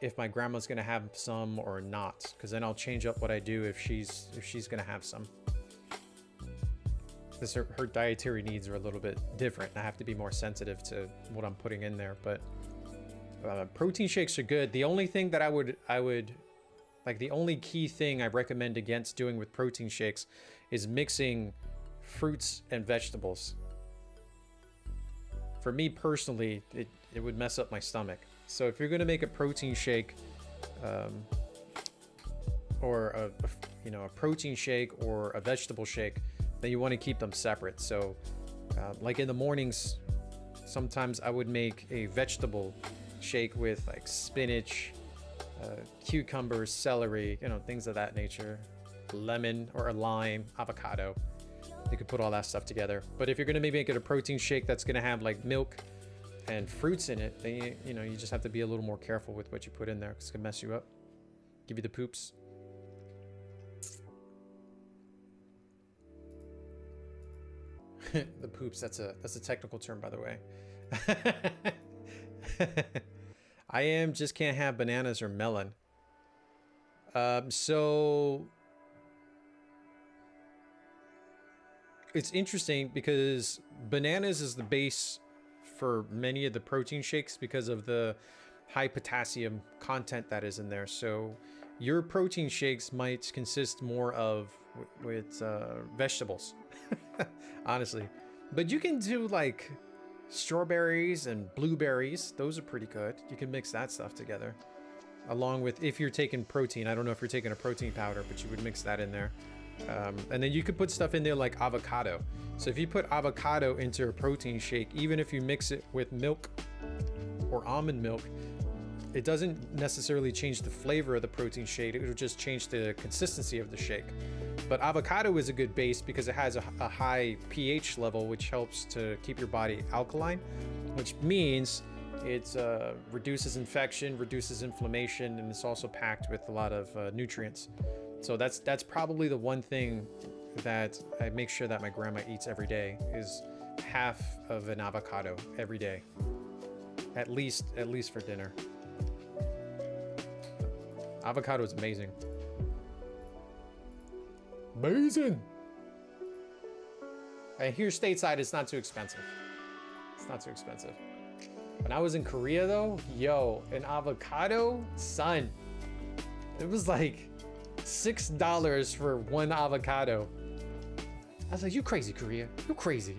S1: if my grandma's gonna have some or not, because then I'll change up what I do if she's gonna have some. Because her dietary needs are a little bit different. I have to be more sensitive to what I'm putting in there. But protein shakes are good. The only thing that I would like, the only key thing I recommend against doing with protein shakes is mixing fruits and vegetables. For me personally, it would mess up my stomach. So if you're gonna make a protein shake, or a protein shake or a vegetable shake, then you want to keep them separate. So like in the mornings, sometimes I would make a vegetable shake with like spinach, cucumbers, celery, you know, things of that nature, lemon or a lime, avocado. You could put all that stuff together. But if you're going to make it a protein shake that's going to have like milk and fruits in it, then you just have to be a little more careful with what you put in there, because it can mess you up, give you the poops. The poops, that's a technical term, by the way. Just can't have bananas or melon. So it's interesting because bananas is the base for many of the protein shakes because of the high potassium content that is in there. So your protein shakes might consist more of with vegetables. Honestly. But you can do like strawberries and blueberries. Those are pretty good. You can mix that stuff together. Along with, if you're taking protein, I don't know if you're taking a protein powder, but you would mix that in there. And then you could put stuff in there like avocado. So if you put avocado into a protein shake, even if you mix it with milk or almond milk, it doesn't necessarily change the flavor of the protein shake. It'll just change the consistency of the shake. But avocado is a good base because it has a high pH level, which helps to keep your body alkaline, which means it reduces infection, reduces inflammation, and it's also packed with a lot of nutrients. So that's probably the one thing that I make sure that my grandma eats every day is half of an avocado every day, at least for dinner. Avocado is amazing. Amazing. And here stateside, it's not too expensive. It's not too expensive. When I was in Korea though, yo, an avocado, son, it was like $6 for one avocado. I was like, you crazy, Korea, you crazy.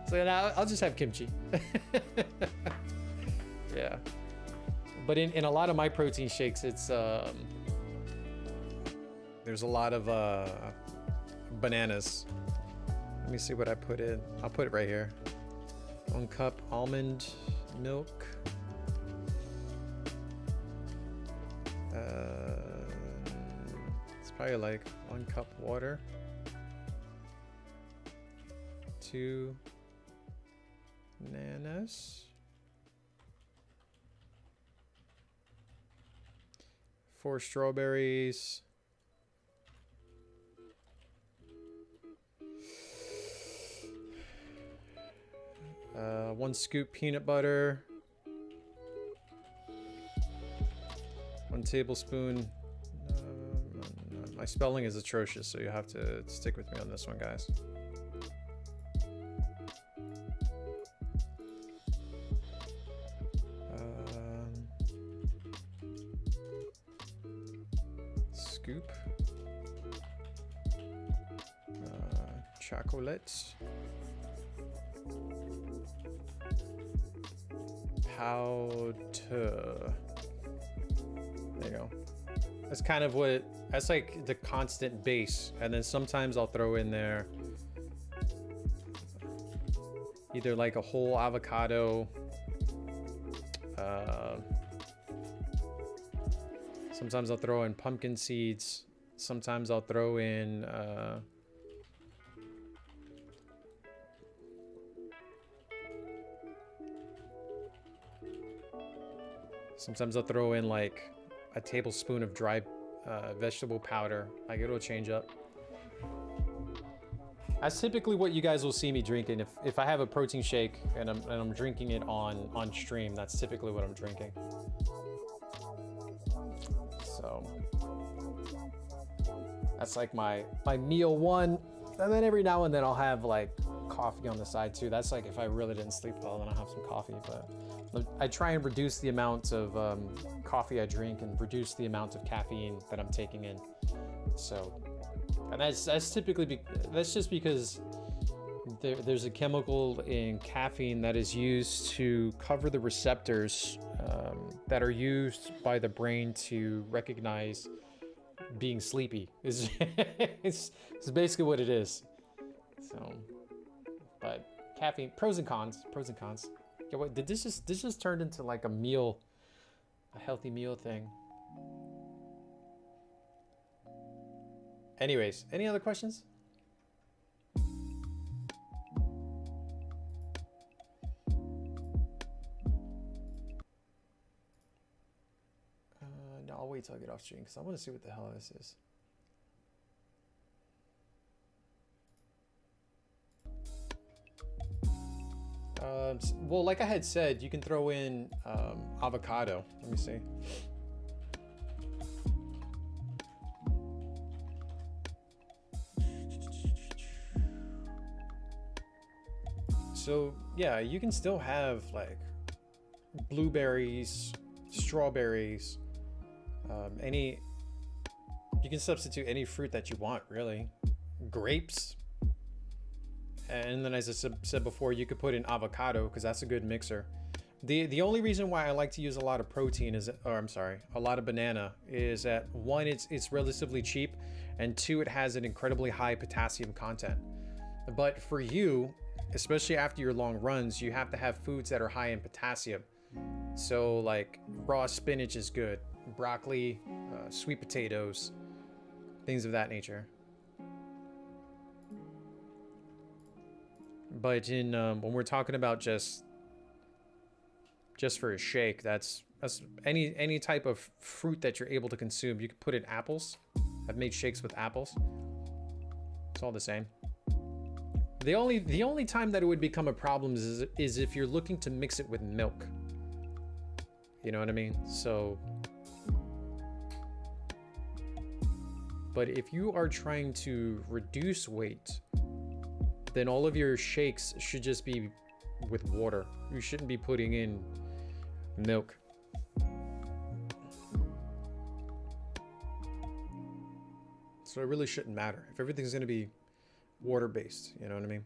S1: So now I'll just have kimchi. Yeah. But in a lot of my protein shakes, it's there's a lot of bananas. Let me see what I put in. I'll put it right here. 1 cup almond milk. It's probably like 1 cup water. 2 bananas. 4 strawberries. 1 scoop peanut butter. 1 tablespoon. My spelling is atrocious, so you have to stick with me on this one, guys. Scoop. Chocolate. Powder. There you go. That's kind of what, that's like the constant base. And then sometimes I'll throw in there either like a whole avocado. Sometimes I'll throw in pumpkin seeds. Sometimes I'll throw in sometimes I'll throw in like a tablespoon of dry vegetable powder. Like it'll change up. That's typically what you guys will see me drinking. If I have a protein shake and I'm drinking it on stream, that's typically what I'm drinking. So that's like my meal one. And then every now and then I'll have like coffee on the side too. That's like if I really didn't sleep well, then I'll have some coffee. But I try and reduce the amount of coffee I drink and reduce the amount of caffeine that I'm taking in. So, and that's typically that's just because there's a chemical in caffeine that is used to cover the receptors that are used by the brain to recognize being sleepy. It's basically what it is. So, but caffeine, pros and cons. Yeah, what did this just turned into like a meal, a healthy meal thing. Anyways, any other questions? No, I'll wait till I get off stream because I want to see what the hell this is. Well, like I had said, you can throw in avocado. Let me see. So yeah, you can still have like blueberries, strawberries, you can substitute any fruit that you want, really. grapes. And then as I said before, you could put in avocado because that's a good mixer. The only reason why I like to use a lot of protein is, or I'm sorry, a lot of banana is that one, it's relatively cheap, and two, it has an incredibly high potassium content. But for you, especially after your long runs, you have to have foods that are high in potassium. So like raw spinach is good, broccoli, sweet potatoes, things of that nature. But in when we're talking about just for a shake, that's any type of fruit that you're able to consume. You can put in apples. I've made shakes with apples. It's all the same. The only time that it would become a problem is if you're looking to mix it with milk. You know what I mean? So, but if you are trying to reduce weight, then all of your shakes should just be with water. You shouldn't be putting in milk. So it really shouldn't matter if everything's going to be water-based, you know what I mean?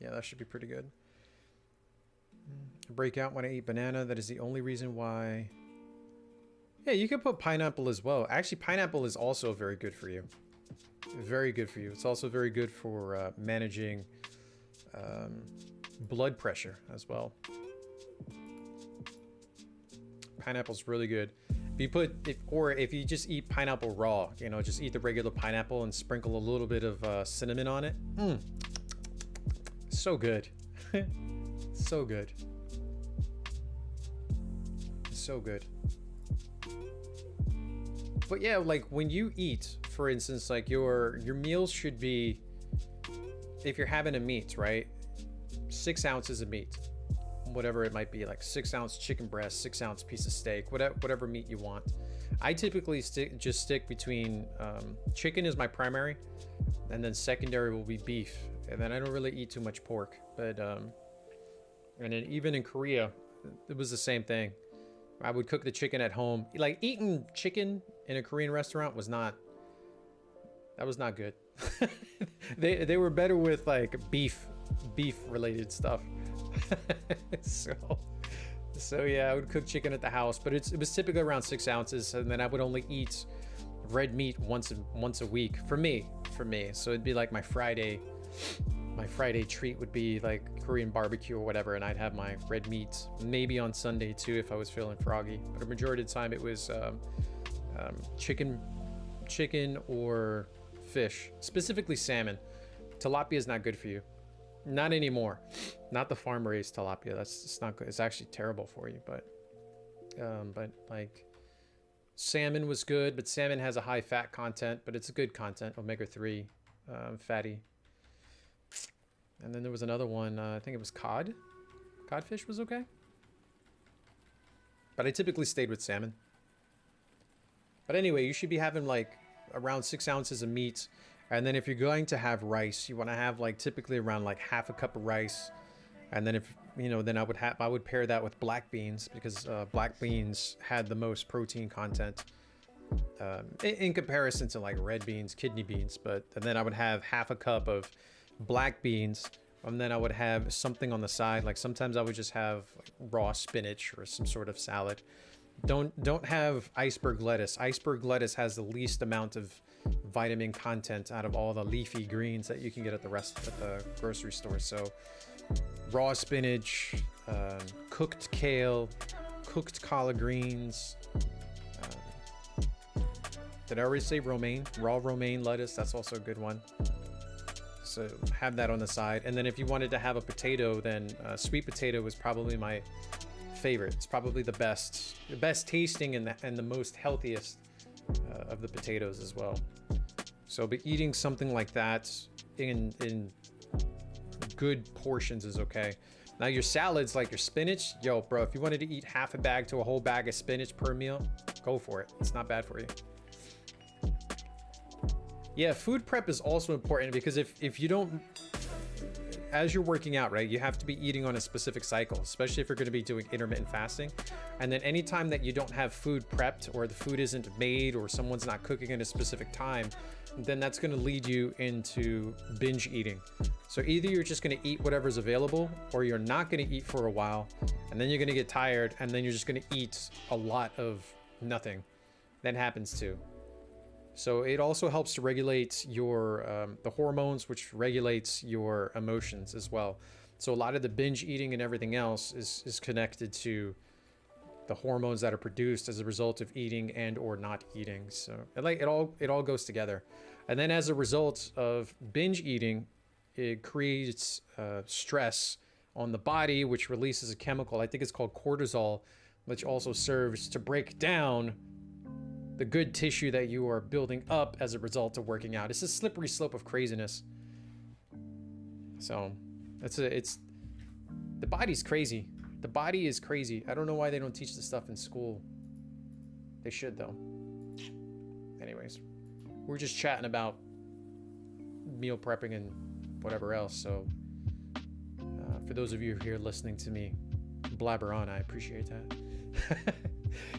S1: Yeah, that should be pretty good. Break out when I eat banana. That is the only reason why. Yeah, you can put pineapple as well. Actually, pineapple is also very good for you. Very good for you. It's also very good for managing blood pressure as well. Pineapple's really good. If you put, if you just eat pineapple raw, you know, just eat the regular pineapple and sprinkle a little bit of cinnamon on it. So good. So good. So good. But yeah, like when you eat, for instance, like your meals should be, if you're having a meat, right? 6 ounces of meat, whatever it might be, like 6-ounce chicken breast, 6-ounce piece of steak, whatever meat you want. I typically stick between chicken is my primary, and then secondary will be beef, and then I don't really eat too much pork. But and then even in Korea, it was the same thing. I would cook the chicken at home. Like eating chicken in a Korean restaurant was not good. they were better with like beef related stuff. so yeah, I would cook chicken at the house, but it was typically around 6 ounces, and then I would only eat red meat once a week for me. So it'd be like my Friday treat would be like Korean barbecue or whatever, and I'd have my red meat maybe on Sunday too if I was feeling froggy. But a majority of the time it was chicken or fish, specifically salmon. Tilapia is not good for you. Not anymore. Not the farm raised tilapia. It's not good. It's actually terrible for you. But like salmon was good, but salmon has a high fat content, but it's a good content, omega-3 fatty. And then there was another one, I think it was cod. Codfish was okay. But I typically stayed with salmon. But anyway, you should be having like around 6 ounces of meat. And then if you're going to have rice, you want to have like typically around like half a cup of rice. And then if, you know, then I would pair that with black beans, because black beans had the most protein content in comparison to like red beans, kidney beans. And then I would have half a cup of black beans, and then I would have something on the side. Like sometimes I would just have like raw spinach or some sort of salad. Don't have iceberg lettuce. Iceberg lettuce has the least amount of vitamin content out of all the leafy greens that you can get at the grocery store. So raw spinach, cooked kale, cooked collard greens. Did I already say romaine? Raw romaine lettuce, that's also a good one. So have that on the side. And then if you wanted to have a potato, then sweet potato is probably my favorite. It's probably the best tasting and the most healthiest of the potatoes as well. So but eating something like that in good portions is okay. Now your salads, like your spinach, yo bro, if you wanted to eat half a bag to a whole bag of spinach per meal, go for it. It's not bad for you. Yeah, food prep is also important because if you don't, as you're working out, right, you have to be eating on a specific cycle, especially if you're going to be doing intermittent fasting. And then anytime that you don't have food prepped, or the food isn't made, or someone's not cooking at a specific time, then that's going to lead you into binge eating. So either you're just going to eat whatever's available, or you're not going to eat for a while, and then you're going to get tired, and then you're just going to eat a lot of nothing. That happens too. So it also helps to regulate your the hormones, which regulates your emotions as well. So a lot of the binge eating and everything else is connected to the hormones that are produced as a result of eating and or not eating. So it all goes together. And then as a result of binge eating, it creates stress on the body, which releases a chemical, I think it's called cortisol, which also serves to break down the good tissue that you are building up as a result of working out. It's a slippery slope of craziness. So it's the body's crazy. The body is crazy. I don't know why they don't teach this stuff in school. They should though. Anyways, we're just chatting about meal prepping and whatever else. So for those of you here listening to me blabber on, I appreciate that.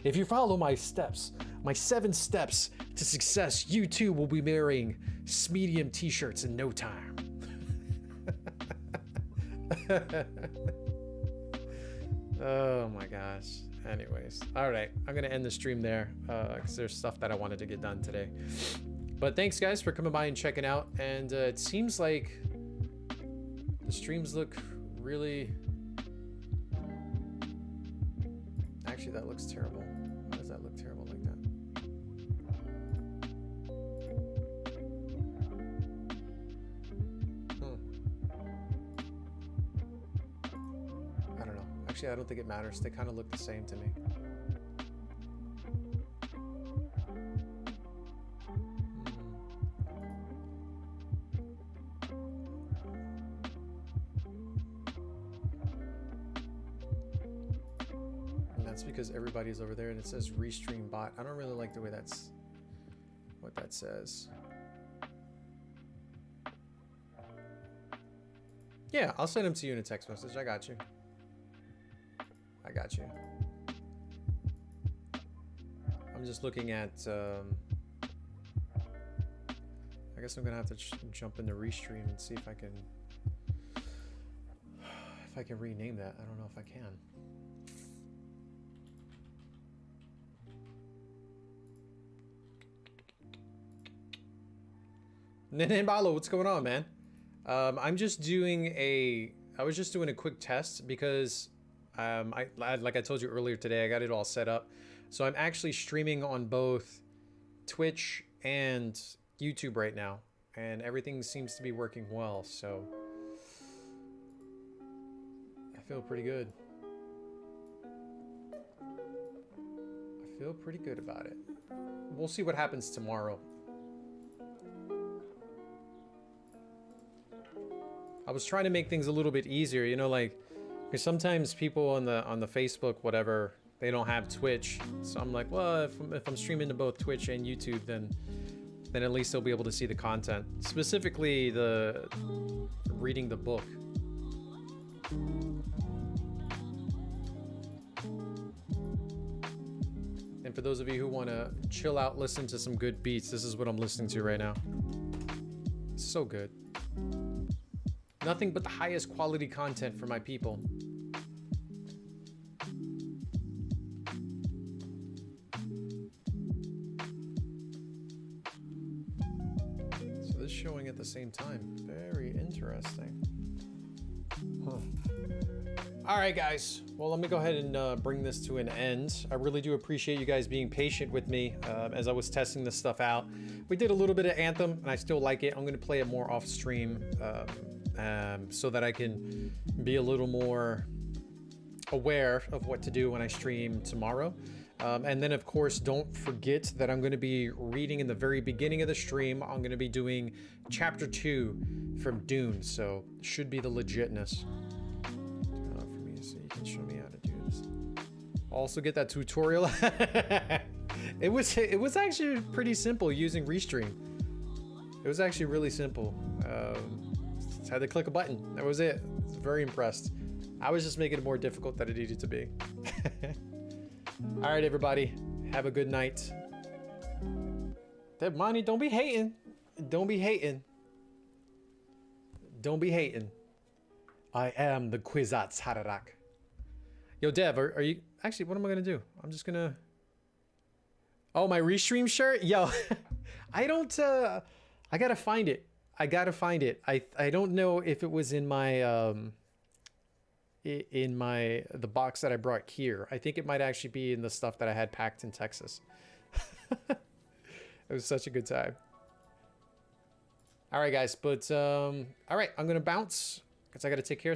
S1: If you follow my steps, my 7 steps to success, you too will be wearing medium t-shirts in no time. Oh my gosh. Anyways, all right, I'm gonna end the stream there because there's stuff that I wanted to get done today. But thanks guys for coming by and checking out. And it seems like the streams look really... Actually, that looks terrible. Why does that look terrible like that? I don't know. Actually, I don't think it matters. They kind of look the same to me. Because everybody's over there and it says restream bot. I don't really like the way that's what that says. Yeah, I'll send them to you in a text message. I got you. I got you. I'm just looking at I guess I'm gonna have to jump into restream and see if I can rename that. I don't know if I can. Ninbalo, what's going on, man? I'm just doing I was just doing a quick test because like I told you earlier today, I got it all set up. So I'm actually streaming on both Twitch and YouTube right now, and everything seems to be working well. So I feel pretty good. I feel pretty good about it. We'll see what happens tomorrow. I was trying to make things a little bit easier, you know, like, because sometimes people on the Facebook, whatever, they don't have Twitch. So I'm like, well, if I'm streaming to both Twitch and YouTube, then at least they'll be able to see the content. Specifically, the reading the book. And for those of you who want to chill out, listen to some good beats, this is what I'm listening to right now. It's so good. Nothing but the highest quality content for my people. So this is showing at the same time. Very interesting. Huh. All right, guys. Well, let me go ahead and bring this to an end. I really do appreciate you guys being patient with me as I was testing this stuff out. We did a little bit of Anthem, and I still like it. I'm going to play it more off stream. So that I can be a little more aware of what to do when I stream tomorrow. And then, of course, don't forget that I'm going to be reading in the very beginning of the stream. I'm going to be doing chapter 2 from Dune, so should be the legitness. For me, so you can show me how to do this. Also get that tutorial. It was actually pretty simple using Restream. It was actually really simple. Just had to click a button. That was it. I was very impressed. I was just making it more difficult than it needed to be. All right, everybody. Have a good night. Money, don't be hating. Don't be hating. Don't be hating. I am the Kwisatz Haderach. Yo, Dev, are you... Actually, what am I going to do? I'm just going to... Oh, my Restream shirt? Yo, I don't... I got to find it. I got to find it. I don't know if it was in my... the box that I brought here. I think it might actually be in the stuff that I had packed in Texas. It was such a good time. All right, guys, but all right, I'm gonna bounce because I gotta take care of